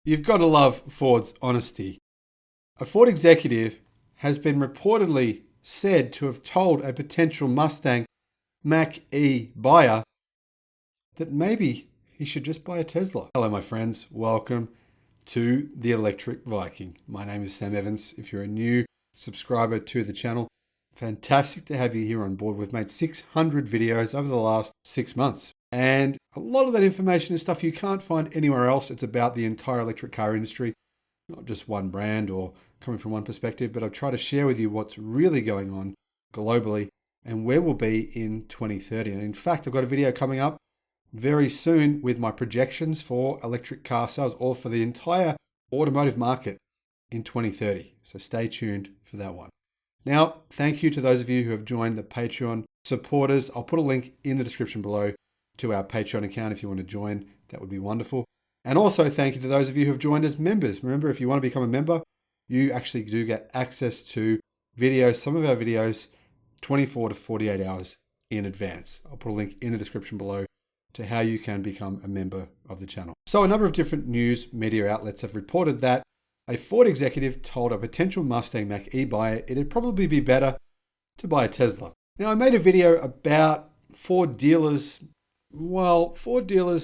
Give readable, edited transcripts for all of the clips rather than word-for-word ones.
You've got to love Ford's honesty. A Ford executive has been reportedly said to have told a potential Mustang Mach-E buyer that maybe he should just buy a Tesla. Hello, my friends. Welcome to the Electric Viking. My name is Sam Evans. If you're a new subscriber to the channel, fantastic to have you here on board. We've made 600 videos over the last 6 months. And a lot of that information is stuff you can't find anywhere else. It's about the entire electric car industry, not just one brand or coming from one perspective, but I've tried to share with you what's really going on globally and where we'll be in 2030. And in fact, I've got a video coming up very soon with my projections for electric car sales, or for the entire automotive market in 2030. So stay tuned for that one. Now, thank you to those of you who have joined the Patreon supporters. I'll put a link in the description below to our Patreon account if you want to join. That would be wonderful. And also thank you to those of you who have joined as members. Remember, if you want to become a member, you actually do get access to videos, some of our videos, 24 to 48 hours in advance. I'll put a link in the description below to how you can become a member of the channel. So a number of different news media outlets have reported that a Ford executive told a potential Mustang Mach-E buyer it'd probably be better to buy a Tesla. Now, I made a video about Ford dealers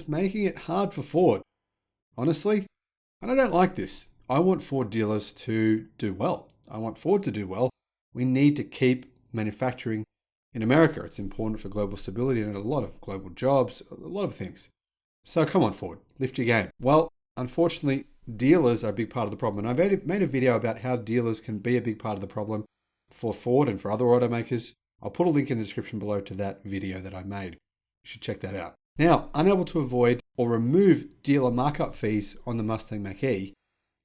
making it hard for Ford. Honestly, and I don't like this. I want Ford dealers to do well. I want Ford to do well. We need to keep manufacturing in America. It's important for global stability and a lot of global jobs, a lot of things. So come on, Ford, lift your game. Well, unfortunately, dealers are a big part of the problem. And I've made a video about how dealers can be a big part of the problem for Ford and for other automakers. I'll put a link in the description below to that video that I made. You should check that out. Now, unable to avoid or remove dealer markup fees on the Mustang Mach-E,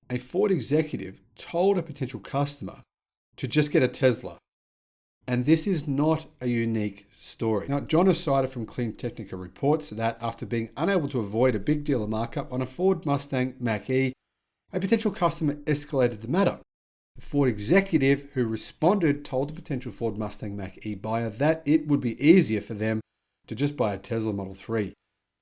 a Ford executive told a potential customer to just get a Tesla. And this is not a unique story. Now, John Osida from Clean Technica reports that after being unable to avoid a big dealer markup on a Ford Mustang Mach-E, a potential customer escalated the matter. The Ford executive who responded told the potential Ford Mustang Mach-E buyer that it would be easier for them to just buy a Tesla Model 3.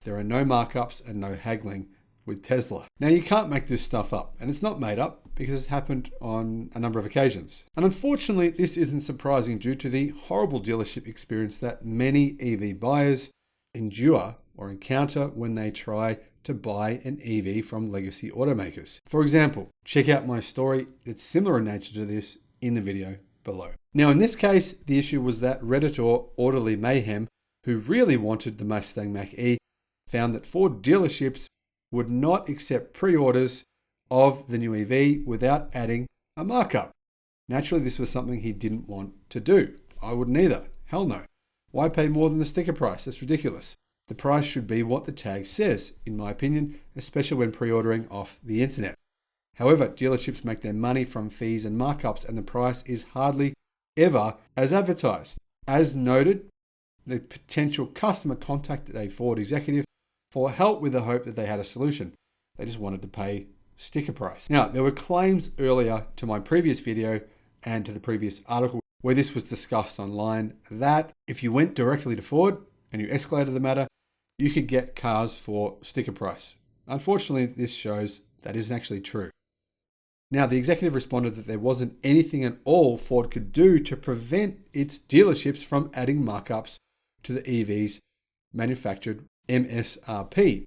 There are no markups and no haggling with Tesla. Now, you can't make this stuff up, and it's not made up because it's happened on a number of occasions. And unfortunately, this isn't surprising due to the horrible dealership experience that many EV buyers endure or encounter when they try to buy an EV from legacy automakers. For example, check out my story that's similar in nature to this in the video below. Now, in this case, the issue was that Redditor Orderly Mayhem, who really wanted the Mustang Mach-E, found that Ford dealerships would not accept pre-orders of the new EV without adding a markup. Naturally, this was something he didn't want to do. I wouldn't either. Hell no. Why pay more than the sticker price? That's ridiculous. The price should be what the tag says, in my opinion, especially when pre-ordering off the internet. However, dealerships make their money from fees and markups, and the price is hardly ever as advertised. As noted, the potential customer contacted a Ford executive for help with the hope that they had a solution. They just wanted to pay sticker price. Now, there were claims earlier to my previous video and to the previous article where this was discussed online that if you went directly to Ford and you escalated the matter, you could get cars for sticker price. Unfortunately, this shows that isn't actually true. Now, the executive responded that there wasn't anything at all Ford could do to prevent its dealerships from adding markups to the EV's manufactured MSRP.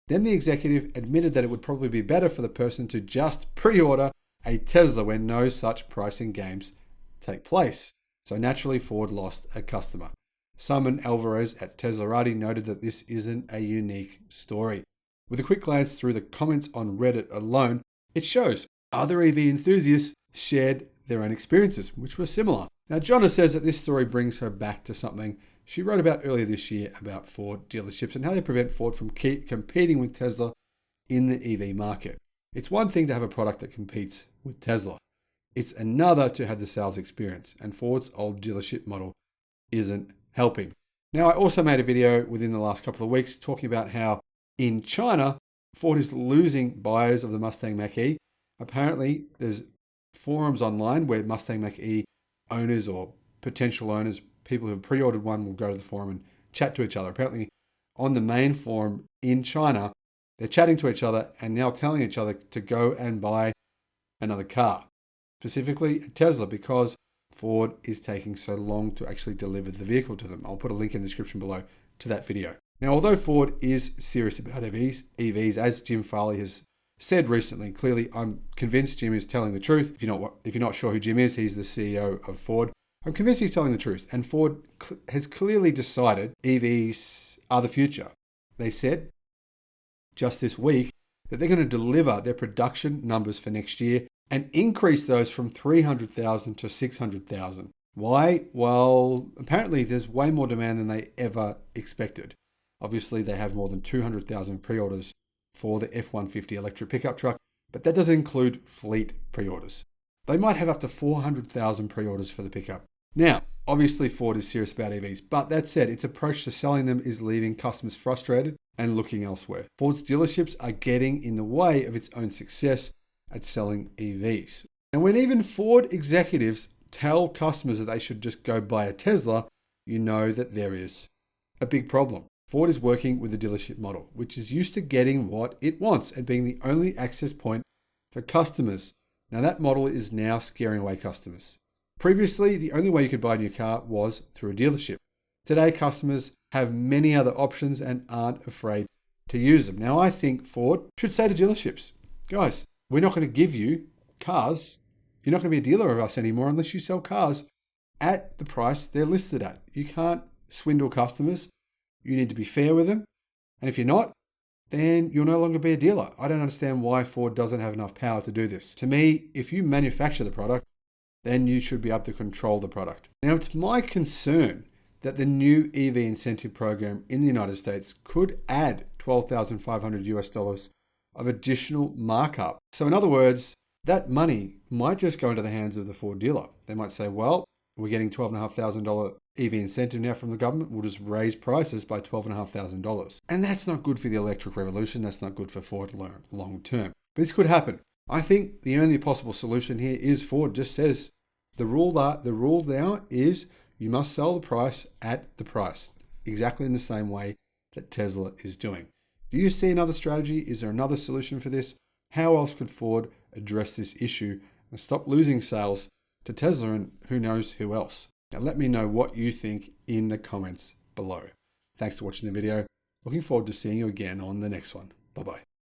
Then the executive admitted that it would probably be better for the person to just pre-order a Tesla when no such pricing games take place. So naturally, Ford lost a customer. Simon Alvarez at Teslarati noted that this isn't a unique story. With a quick glance through the comments on Reddit alone, it shows other EV enthusiasts shared their own experiences, which were similar. Now, Jonna says that this story brings her back to something she wrote about earlier this year about Ford dealerships and how they prevent Ford from competing with Tesla in the EV market. It's one thing to have a product that competes with Tesla. It's another to have the sales experience, and Ford's old dealership model isn't helping. Now, I also made a video within the last couple of weeks talking about how in China, Ford is losing buyers of the Mustang Mach-E. Apparently, there's forums online where Mustang Mach-E owners or potential owners, people who have pre-ordered one, will go to the forum and chat to each other. Apparently, on the main forum in China, They're chatting to each other and now telling each other to go and buy another car, specifically a Tesla, because Ford is taking so long to actually deliver the vehicle to them. I'll put a link in the description below to that video. Now, although Ford is serious about EVs, as Jim Farley has said recently, clearly I'm convinced Jim is telling the truth. If you're not sure who Jim is, he's the CEO of Ford. I'm convinced he's telling the truth, and Ford has clearly decided EVs are the future. They said just this week that they're going to deliver their production numbers for next year and increase those from 300,000 to 600,000. Why? Well, apparently there's way more demand than they ever expected. Obviously, they have more than 200,000 pre-orders for the F150 electric pickup truck, but that doesn't include fleet pre-orders. They might have up to 400,000 pre-orders for the pickup. Now, obviously Ford is serious about EVs, but that said, its approach to selling them is leaving customers frustrated and looking elsewhere. Ford's dealerships are getting in the way of its own success at selling EVs. And when even Ford executives tell customers that they should just go buy a Tesla, you know that there is a big problem. Ford is working with the dealership model, which is used to getting what it wants and being the only access point for customers. Now that model is now scaring away customers. Previously, the only way you could buy a new car was through a dealership. Today, customers have many other options and aren't afraid to use them. Now, I think Ford should say to dealerships, guys, we're not going to give you cars. You're not going to be a dealer of us anymore unless you sell cars at the price they're listed at. You can't swindle customers. You need to be fair with them. And if you're not, then you'll no longer be a dealer. I don't understand why Ford doesn't have enough power to do this. To me, if you manufacture the product, then you should be able to control the product. Now, it's my concern that the new EV incentive program in the United States could add $12,500 of additional markup. So in other words, that money might just go into the hands of the Ford dealer. They might say, well, we're getting $12,500 EV incentive now from the government. We'll just raise prices by $12,500. And that's not good for the electric revolution. That's not good for Ford long term. But this could happen. I think the only possible solution here is Ford just says the rule now is you must sell the price at the price, exactly in the same way that Tesla is doing. Do you see another strategy? Is there another solution for this? How else could Ford address this issue and stop losing sales to Tesla and who knows who else? Now let me know what you think in the comments below. Thanks for watching the video. Looking forward to seeing you again on the next one. Bye-bye.